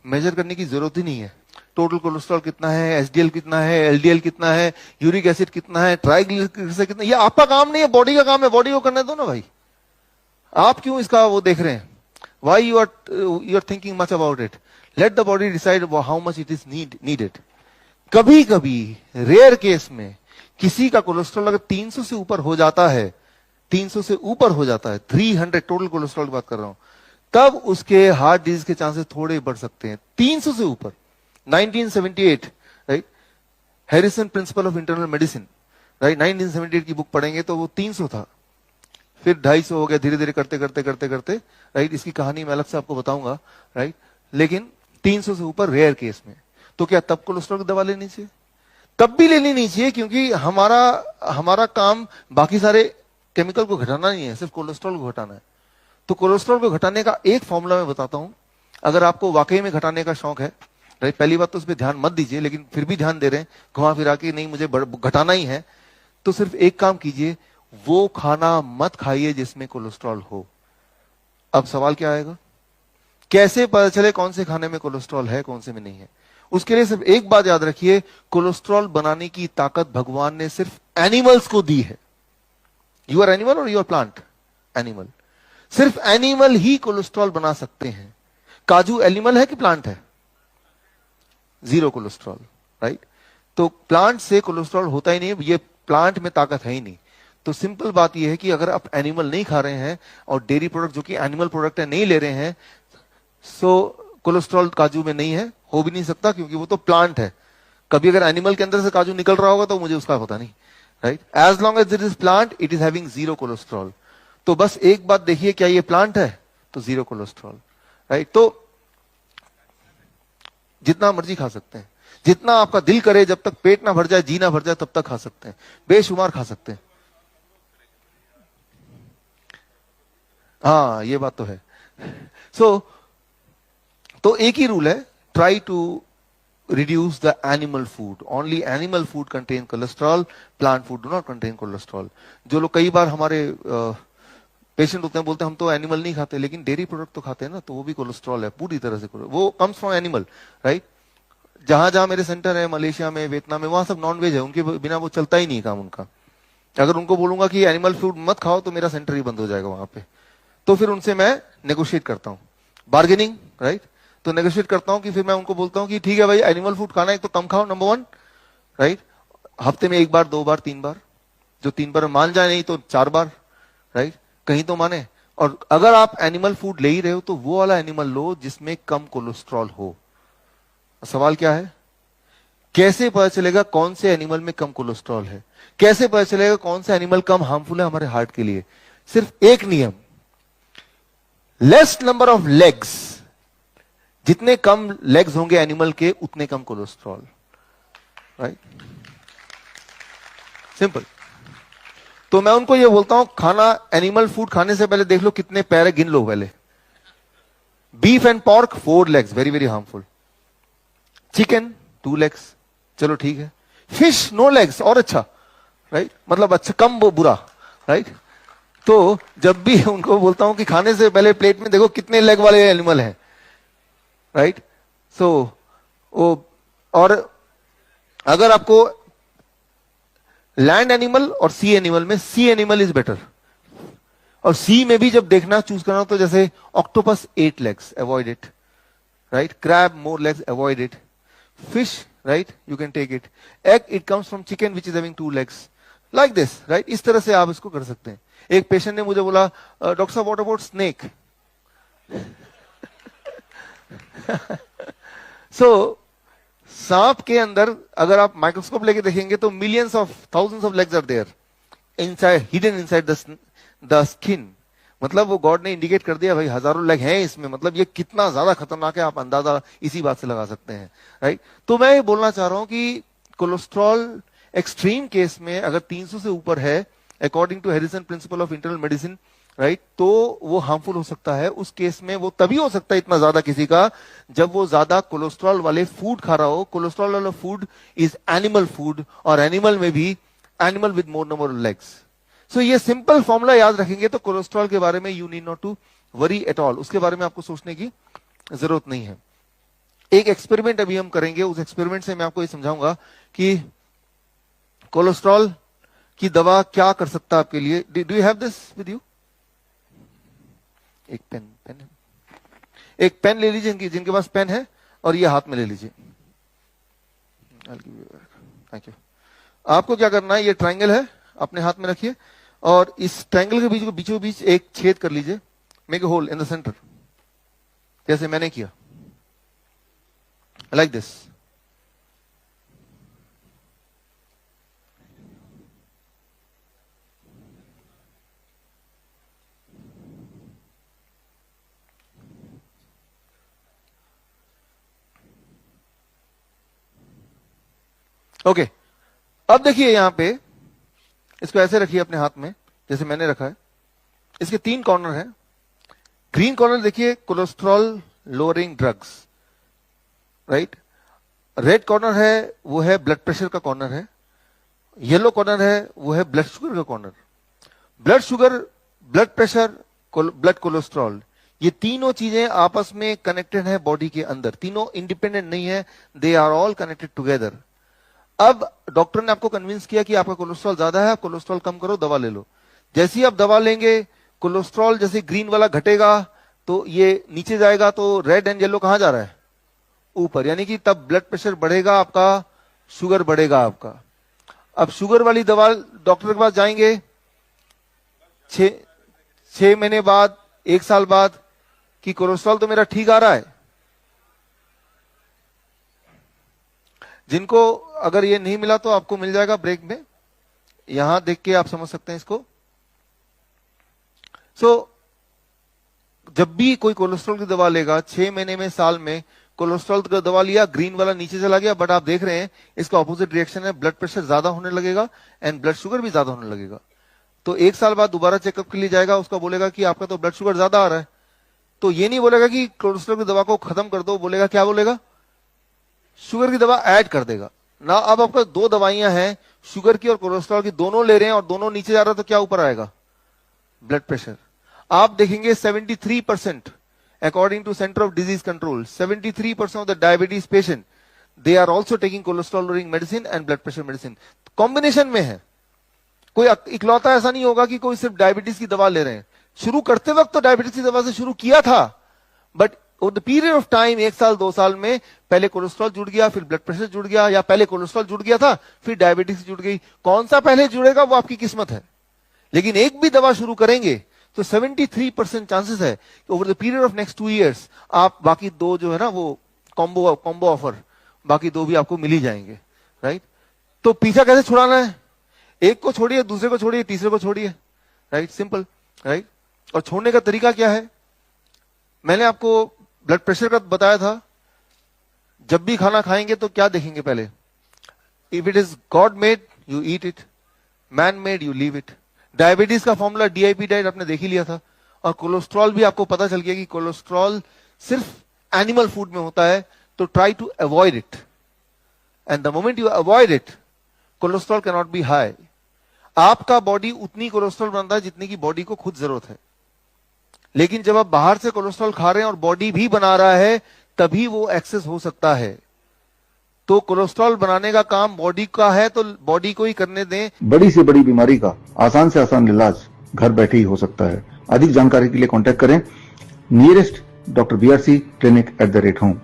Major करने की जरूरत ही नहीं है। टोटल कोलेस्ट्रॉल कितना है, एचडीएल कितना है, एलडीएल कितना है, यूरिक एसिड कितना है, ट्राइग्लिसराइड कितना है, ये आपका काम नहीं है, बॉडी का काम है, बॉडी को करने दो ना भाई। आप क्यों इसका वो देख रहे हैं? Why you are thinking much about it? Let the body decide how much it is needed. कभी कभी रेयर केस में किसी का कोलेस्ट्रॉल अगर 300 से ऊपर हो जाता है, 300 से ऊपर हो जाता है, 300 टोटल कोलेस्ट्रॉल की बात कर रहा हूं, तब उसके हार्ट डिजीज के चांसेस थोड़े बढ़ सकते हैं। 300 से ऊपर। 1978, right, Harrison principle of internal medicine, right, 1978 की बुक पढ़ेंगे तो वो 300 था, फिर 250 हो गया, धीरे धीरे करते करते करते करते, राइट। इसकी कहानी मैं अलग से आपको बताऊंगा, राइट। लेकिन 300 से ऊपर रेयर केस में, तो क्या तब कोलेस्ट्रॉल की दवा लेनी चाहिए? तब भी लेनी नहीं चाहिए, क्योंकि हमारा काम बाकी सारे केमिकल को घटाना नहीं है, सिर्फ कोलेस्ट्रॉल को घटाना है। तो कोलेस्ट्रॉल को घटाने का एक फॉर्मूला मैं बताता हूं, अगर आपको वाकई में घटाने का शौक है, राइट। पहली बात तो उस पर ध्यान मत दीजिए, लेकिन फिर भी ध्यान दे रहे हैं घुमा फिरा के, नहीं मुझे घटाना ही है, तो सिर्फ एक काम कीजिए, वो खाना मत खाइए जिसमें कोलेस्ट्रॉल हो। अब सवाल क्या आएगा? कैसे पता चले कौन से खाने में कोलेस्ट्रॉल है, कौन से में नहीं है? उसके लिए सिर्फ एक बात याद रखिए, कोलेस्ट्रॉल बनाने की ताकत भगवान ने सिर्फ एनिमल्स को दी है। यू आर एनिमल और यू आर प्लांट? एनिमल। सिर्फ एनिमल ही कोलेस्ट्रॉल बना सकते हैं। काजू एनिमल है कि प्लांट है? Zero cholesterol, right. तो प्लांट से कोलेस्ट्रॉल होता ही नहीं, ये प्लांट में ताकत है ही नहीं। तो सिंपल बात यह है कि अगर आप एनिमल नहीं खा रहे हैं और डेयरी प्रोडक्ट जो कि एनिमल प्रोडक्ट है नहीं ले रहे हैं, सो कोलेस्ट्रॉल काजू में नहीं है, हो भी नहीं सकता, क्योंकि वो तो प्लांट है। कभी अगर एनिमल के अंदर से काजू निकल रहा होगा तो मुझे उसका पता नहीं, right. As long as it is plant, it is having zero cholesterol. तो बस एक बात देखिए, क्या ये प्लांट है? तो जीरो कोलेस्ट्रॉल, राइट। तो जितना मर्जी खा सकते हैं, जितना आपका दिल करे, जब तक पेट ना भर जाए, जी ना भर जाए, तब तक खा सकते हैं, बेशुमार खा सकते हैं। हाँ, ये बात तो है। तो एक ही रूल है, try to reduce the animal food. Only animal food contain cholesterol, plant food do not contain cholesterol. जो लोग कई बार हमारे पेशेंट होते हैं, बोलते हैं हम तो एनिमल नहीं खाते, लेकिन डेयरी प्रोडक्ट तो खाते हैं ना, तो वो भी कोलेस्ट्रॉल है, पूरी तरह से वो कम्स फ्रॉम एनिमल, राइट। जहां जहां मेरे सेंटर है, मलेशिया में, वियतनाम में, वहां सब नॉन वेज है, उनके बिना वो चलता ही नहीं काम उनका। अगर उनको बोलूंगा कि एनिमल फूड मत खाओ तो मेरा सेंटर ही बंद हो जाएगा वहां पे। तो फिर उनसे मैं नेगोशिएट करता हूँ, बार्गेनिंग, राइट। तो नेगोशिएट करता हूं कि फिर मैं उनको बोलता हूं कि ठीक है भाई, एनिमल फूड खाना है तो कम खाओ, नंबर 1, राइट। हफ्ते में 1 बार, 2 बार, 3 बार, जो 3 बार मान जाए, नहीं तो 4 बार, राइट, कहीं तो माने। और अगर आप एनिमल फूड ले ही रहे हो तो वो वाला एनिमल लो जिसमें कम कोलेस्ट्रॉल हो। सवाल क्या है? कैसे पता चलेगा कौन से एनिमल में कम कोलेस्ट्रॉल है? कैसे पता चलेगा कौन सा एनिमल कम हार्मफुल है हमारे हार्ट के लिए? सिर्फ एक नियम, लेस नंबर ऑफ लेग्स, जितने कम लेग्स होंगे एनिमल के, उतने कम कोलेस्ट्रॉल, राइट, सिंपल। तो मैं उनको ये बोलता हूं, खाना, एनिमल फूड खाने से पहले देख लो कितने पैर है, गिन लो पहले। Beef and pork 4 legs, very very harmful. Chicken 2 legs, चलो ठीक है। फिश नो लेग्स, और अच्छा, राइट, मतलब अच्छा, कम वो बुरा, राइट। तो जब भी उनको बोलता हूं कि खाने से पहले प्लेट में देखो कितने लेग वाले एनिमल हैं, राइट। और अगर आपको लैंड एनिमल और सी एनिमल में, सी एनिमल इज बेटर। और सी में भी जब देखना चूज करना हो तो जैसे octopus 8 legs, avoid it, right. Crab more legs, avoid it. Fish, right, you can take it. Egg, it comes from chicken which is having 2 legs, like this, right. इस तरह से आप इसको कर सकते हैं। एक पेशेंट ने मुझे बोला, डॉक्टर साहब व्हाट अबाउट स्नेक? सांप के अंदर अगर आप माइक्रोस्कोप लेके देखेंगे तो millions of, thousands of legs are there inside, hidden inside the skin. मतलब वो गॉड ने इंडिकेट कर दिया भाई, हजारों लेग हैं इसमें, मतलब ये कितना ज्यादा खतरनाक है, आप अंदाजा इसी बात से लगा सकते हैं, राइट। तो मैं ये बोलना चाह रहा हूं कि कोलेस्ट्रॉल एक्सट्रीम केस में अगर 300 से ऊपर है, according to Harrison principle of internal medicine, right, तो वो हार्मफुल हो सकता है। उस केस में वो तभी हो सकता है इतना ज्यादा किसी का, जब वो ज्यादा कोलेस्ट्रॉल वाले फूड खा रहा हो। कोलेस्ट्रॉल वाला फूड इज एनिमल फूड, और एनिमल में भी animal with more number of legs. So ये सिंपल फॉर्मूला याद रखेंगे तो कोलेस्ट्रॉल के बारे में you need not to worry at all, उसके बारे में आपको सोचने की जरूरत नहीं है। एक एक्सपेरिमेंट अभी हम करेंगे, उस एक्सपेरिमेंट से मैं आपको ये समझाऊंगा कि कोलेस्ट्रॉल की दवा क्या कर सकता है आपके लिए। Do you have this with you? एक एक पेन ले लीजिए, जिनके पास पेन है, और ये हाथ में ले लीजिए। Thank you. आपको क्या करना है, ये ट्रायंगल है, अपने हाथ में रखिए और इस ट्रायंगल के बीचों बीच एक छेद कर लीजिए। Make a hole in the centre, जैसे मैंने किया, लाइक दिस। ओके, अब देखिए यहां पे, इसको ऐसे रखिए अपने हाथ में जैसे मैंने रखा है। इसके 3 कॉर्नर हैं। ग्रीन कॉर्नर देखिए cholesterol lowering drugs, right. Red corner है वो है ब्लड प्रेशर का कॉर्नर है। येलो कॉर्नर है वो है ब्लड शुगर का corner. Blood sugar, blood pressure, blood cholesterol, ये तीनों चीजें आपस में कनेक्टेड है बॉडी के अंदर, तीनों इंडिपेंडेंट नहीं है, they are all connected together. अब डॉक्टर ने आपको कन्विंस किया कि आपका कोलेस्ट्रॉल ज्यादा है, आप कोलेस्ट्रॉल कम करो, दवा ले लो। जैसे ही आप दवा लेंगे, कोलेस्ट्रॉल जैसे ग्रीन वाला घटेगा तो ये नीचे जाएगा, तो रेड एंड येलो कहां जा रहा है? ऊपर, यानी कि तब ब्लड प्रेशर बढ़ेगा आपका, शुगर बढ़ेगा आपका। अब शुगर वाली दवा डॉक्टर के पास जाएंगे 6 महीने बाद, 1 साल बाद, कि कोलेस्ट्रॉल तो मेरा ठीक आ रहा है। जिनको अगर ये नहीं मिला तो आपको मिल जाएगा ब्रेक में, यहां देख के आप समझ सकते हैं इसको। जब भी कोई कोलेस्ट्रॉल की दवा लेगा 6 महीने में, साल में, कोलेस्ट्रॉल का दवा लिया, ग्रीन वाला नीचे चला गया, बट आप देख रहे हैं इसका ऑपोजिट रिएक्शन है, ब्लड प्रेशर ज्यादा होने लगेगा एंड ब्लड शुगर भी ज्यादा होने लगेगा। तो 1 साल बाद दोबारा चेकअप के लिए जाएगा, उसका बोलेगा कि आपका तो ब्लड शुगर ज्यादा आ रहा है, तो ये नहीं बोलेगा कि कोलेस्ट्रॉल की दवा को खत्म कर दो, बोलेगा क्या बोलेगा? शुगर की दवा ऐड कर देगा ना। अब आपका 2 दवाइयां हैं, शुगर की और कोलेस्ट्रॉल की, दोनों ले रहे हैं और दोनों नीचे जा रहा है, तो क्या ऊपर आएगा? Blood pressure. आप देखेंगे 73%, according to Center of Disease Control, 73% of the diabetes patient, they are also taking cholesterol lowering medicine and blood pressure medicine. Combination में है, कोई इकलौता ऐसा नहीं होगा कि कोई सिर्फ डायबिटीज की दवा ले रहे हैं। शुरू करते वक्त तो डायबिटीज की दवा से शुरू किया था, but over the period of time, 1 साल 2 साल में, पहले कोलेस्ट्रॉल जुड़ गया, फिर ब्लड प्रेशर जुड़ गया, या पहले कोलेस्ट्रॉल जुड़ गया था फिर डायबिटीज जुड़ गई। कौन सा पहले जुड़ेगा वो आपकी किस्मत है, लेकिन एक भी दवा शुरू करेंगे तो 73% चांसेस है कि over the period of next 2 years आप बाकी 2 जो है ना, वो कॉम्बो ऑफर, बाकी 2 भी आपको मिल ही जाएंगे, राइट। तो पीछा कैसे छुड़ाना है? एक को छोड़िए, दूसरे को छोड़िए, तीसरे को छोड़िए, राइट, सिंपल, राइट। और छोड़ने का तरीका क्या है? मैंने आपको ब्लड प्रेशर का बताया था। जब भी खाना खाएंगे तो क्या देखेंगे पहले? If it is God made you eat it, man made you leave it. Diabetes का फॉर्मूला DIP डाइट आपने देख ही लिया था, और कोलेस्ट्रॉल भी आपको पता चल गया कि कोलेस्ट्रॉल सिर्फ एनिमल फूड में होता है, तो try to avoid it, and the moment you avoid it, cholesterol can not be high. आपका बॉडी उतनी कोलेस्ट्रॉल बनाता है जितनी की बॉडी को खुद जरूरत है, लेकिन जब आप बाहर से कोलेस्ट्रॉल खा रहे हैं और बॉडी भी बना रहा है, तभी वो एक्सेस हो सकता है। तो कोलेस्ट्रॉल बनाने का काम बॉडी का है, तो बॉडी को ही करने दें। बड़ी से बड़ी बीमारी का आसान से आसान इलाज घर बैठे ही हो सकता है। अधिक जानकारी के लिए कांटेक्ट करें nearest doctor BRC clinic @home।